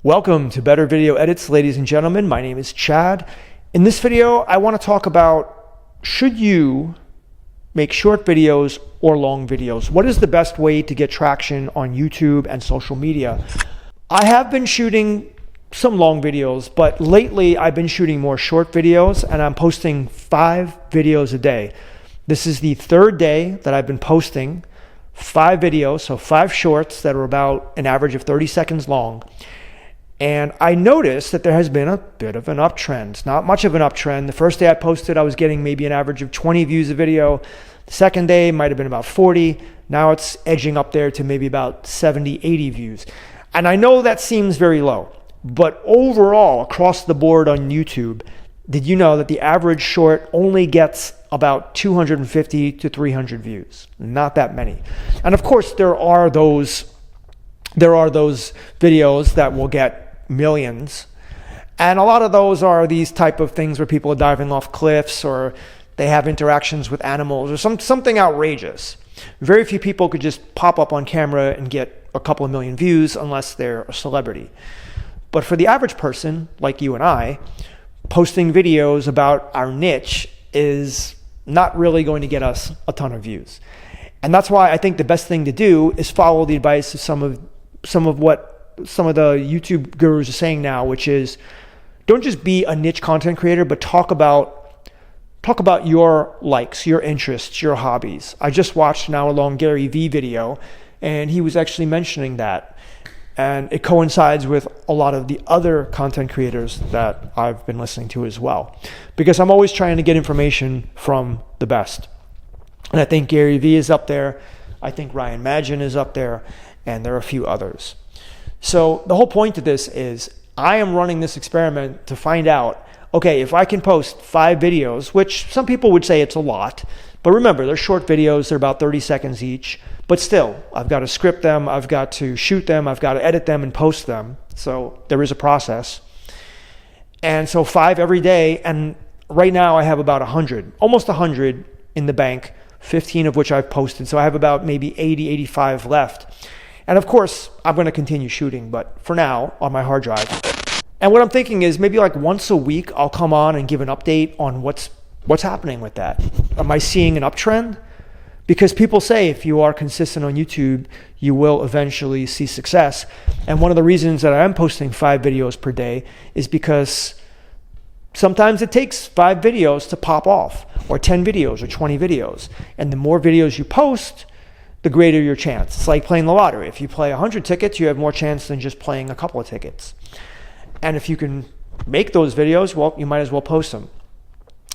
Welcome to Better Video Edits, ladies and gentlemen. My name is Chad. In this video, I want to talk about, should you make short videos or long videos? What is the best way to get traction on YouTube and social media? I have been shooting some long videos, but lately I've been shooting more short videos, and I'm posting 5 videos a day. This is the third day that I've been posting 5 videos, so 5 shorts that are about an average of 30 seconds long. And I noticed that there has been a bit of an uptrend. Not much of an uptrend. The first day I posted, I was getting maybe an average of 20 views a video. The second day might have been about 40. Now it's edging up there to maybe about 70, 80 views. And I know that seems very low, but overall, across the board on YouTube, did you know that the average short only gets about 250 to 300 views? Not that many. And of course, there are those videos that will get millions, and a lot of those are these type of things where people are diving off cliffs, or they have interactions with animals, or something outrageous. Very few people could just pop up on camera and get a couple of million views unless they're a celebrity. But for the average person like you and I, posting videos about our niche is not really going to get us a ton of views. And that's why I think the best thing to do is follow the advice of some of what some of the YouTube gurus are saying now, which is, don't just be a niche content creator, but talk about your likes, your interests, your hobbies. I just watched an hour-long Gary Vee video, and he was actually mentioning that. And it coincides with a lot of the other content creators that I've been listening to as well, because I'm always trying to get information from the best. And I think Gary Vee is up there. I think Ryan Magin is up there, and there are a few others. So the whole point of this is, I am running this experiment to find out, okay, if I can post 5 videos, which some people would say it's a lot, but remember, they're short videos, they're about 30 seconds each, but still, I've got to script them, I've got to shoot them, I've got to edit them and post them. So there is a process. And so 5 every day, and right now I have about 100, almost 100 in the bank, 15 of which I've posted. So I have about maybe 80, 85 left. And of course, I'm going to continue shooting, but for now, on my hard drive. And what I'm thinking is, maybe like once a week, I'll come on and give an update on what's happening with that. Am I seeing an uptrend? Because people say if you are consistent on YouTube, you will eventually see success. And one of the reasons that I am posting 5 videos per day is because sometimes it takes 5 videos to pop off, or 10 videos, or 20 videos. And the more videos you post, the greater your chance. It's like playing the lottery. If you play 100 tickets, you have more chance than just playing a couple of tickets. And if you can make those videos, well, you might as well post them.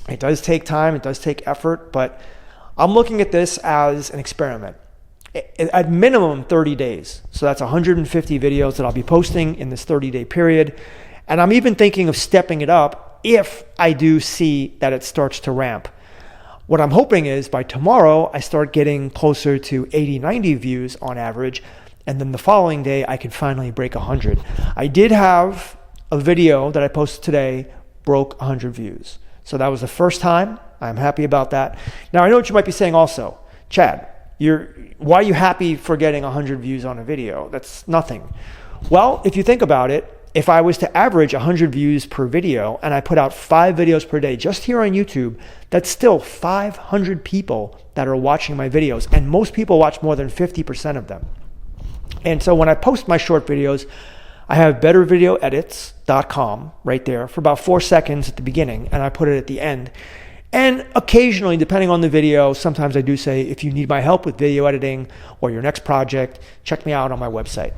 It does take time, it does take effort, but I'm looking at this as an experiment. At minimum 30 days. So that's 150 videos that I'll be posting in this 30-day period. And I'm even thinking of stepping it up if I do see that it starts to ramp. What I'm hoping is by tomorrow, I start getting closer to 80, 90 views on average. And then the following day, I can finally break 100. I did have a video that I posted today broke 100 views. So that was the first time. I'm happy about that. Now, I know what you might be saying also. Chad, why are you happy for getting 100 views on a video? That's nothing. Well, if you think about it, if I was to average 100 views per video and I put out 5 videos per day just here on YouTube, that's still 500 people that are watching my videos, and most people watch more than 50% of them. And so when I post my short videos, I have bettervideoedits.com right there for about 4 seconds at the beginning, and I put it at the end. And occasionally, depending on the video, sometimes I do say, if you need my help with video editing or your next project, check me out on my website.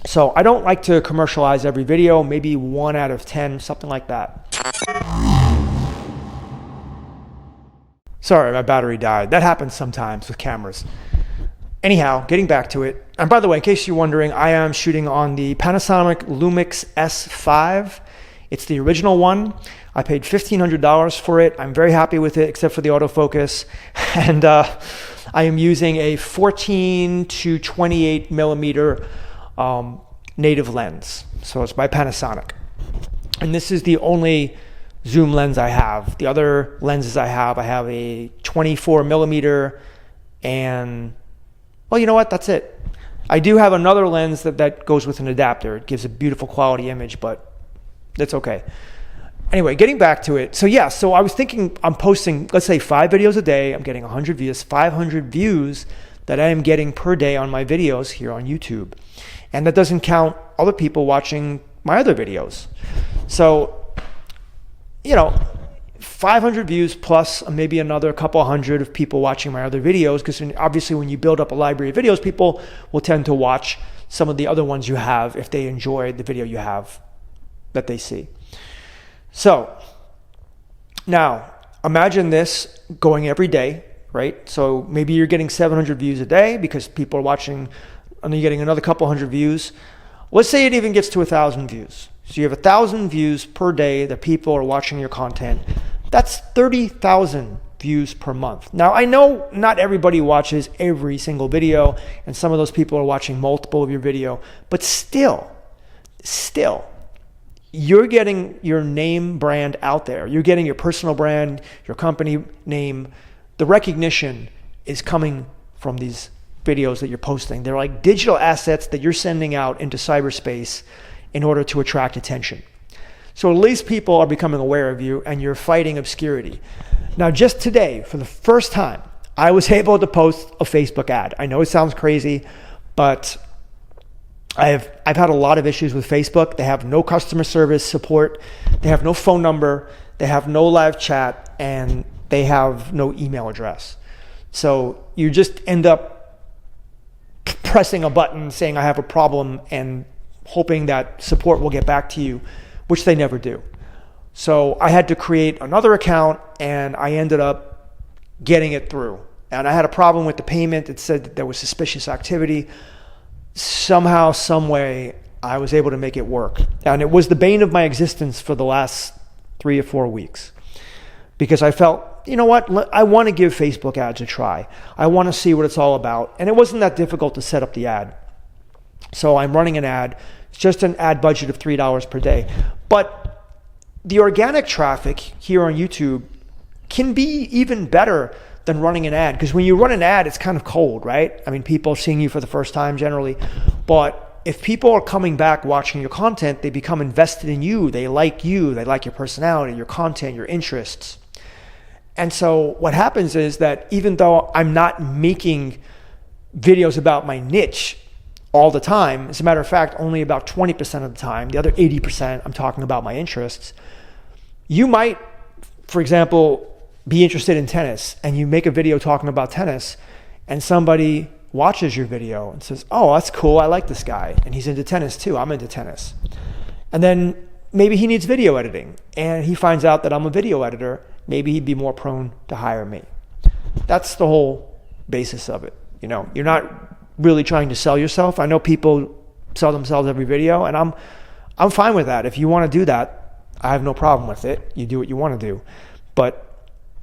So I don't like to commercialize every video, maybe 1 out of 10, something like that. Sorry, my battery died. That happens sometimes with cameras. Anyhow, getting back to it. And by the way, in case you're wondering, I am shooting on the Panasonic Lumix S5. It's the original one. I paid $1,500 for it. I'm very happy with it, except for the autofocus. And I am using a 14 to 28 millimeter native lens. So it's by Panasonic. And this is the only zoom lens I have. The other lenses I have a 24 millimeter and, well, you know what? That's it. I do have another lens that goes with an adapter. It gives a beautiful quality image, but that's okay. Anyway, getting back to it. So yeah, so I was thinking I'm posting, let's say 5 videos a day. I'm getting 100 views, 500 views that I am getting per day on my videos here on YouTube. And that doesn't count other people watching my other videos. So, 500 views plus maybe another couple hundred of people watching my other videos, because obviously when you build up a library of videos, people will tend to watch some of the other ones you have if they enjoy the video you have that they see. So now imagine this going every day, right? So maybe you're getting 700 views a day because people are watching, and you're getting another couple hundred views. Let's say it even gets to 1,000 views. So you have 1,000 views per day that people are watching your content. That's 30,000 views per month. Now, I know not everybody watches every single video, and some of those people are watching multiple of your video, but still, you're getting your name brand out there. You're getting your personal brand, your company name. The recognition is coming from these videos that you're posting. They're like digital assets that you're sending out into cyberspace in order to attract attention. So at least people are becoming aware of you, and you're fighting obscurity. Now, just today, for the first time, I was able to post a Facebook ad. I know it sounds crazy, but I've had a lot of issues with Facebook. They have no customer service support. They have no phone number. They have no live chat, and they have no email address. So you just end up pressing a button saying I have a problem and hoping that support will get back to you, which they never do. So I had to create another account, and I ended up getting it through. And I had a problem with the payment. It said that there was suspicious activity. Somehow, some way, I was able to make it work. And it was the bane of my existence for the last 3 or 4 weeks, because I felt, you know what, I want to give Facebook ads a try. I want to see what it's all about. And it wasn't that difficult to set up the ad. So I'm running an ad. It's just an ad budget of $3 per day. But the organic traffic here on YouTube can be even better than running an ad, because when you run an ad, it's kind of cold, right? I mean, people are seeing you for the first time generally. But if people are coming back watching your content, they become invested in you. They like your personality, your content, your interests. And so what happens is that even though I'm not making videos about my niche all the time, as a matter of fact, only about 20% of the time, the other 80% I'm talking about my interests, you might, for example, be interested in tennis, and you make a video talking about tennis, and somebody watches your video and says, oh, that's cool, I like this guy, and he's into tennis too, I'm into tennis. And then maybe he needs video editing, and he finds out that I'm a video editor. Maybe he'd be more prone to hire me. That's the whole basis of it. You're not really trying to sell yourself. I know people sell themselves every video, and I'm fine with that. If you want to do that, I have no problem with it. You do what you want to do. But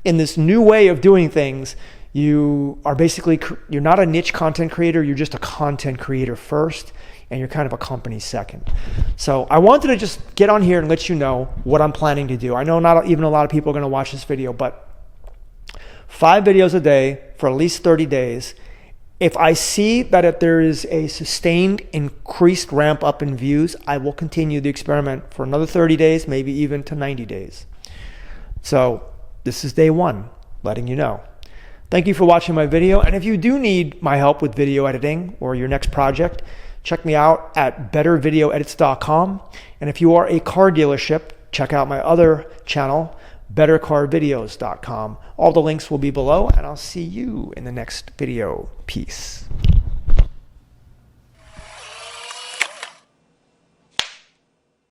in this new way of doing things, you're not a niche content creator, you're just a content creator first, and you're kind of a company second. So I wanted to just get on here and let you know what I'm planning to do. I know not even a lot of people are going to watch this video, but 5 videos a day for at least 30 days. If I see that if there is a sustained increased ramp up in views, I will continue the experiment for another 30 days, maybe even to 90 days. So this is day 1, letting you know. Thank you for watching my video. And if you do need my help with video editing or your next project, check me out at bettervideoedits.com. And if you are a car dealership, check out my other channel, bettercarvideos.com. All the links will be below, and I'll see you in the next video. Peace.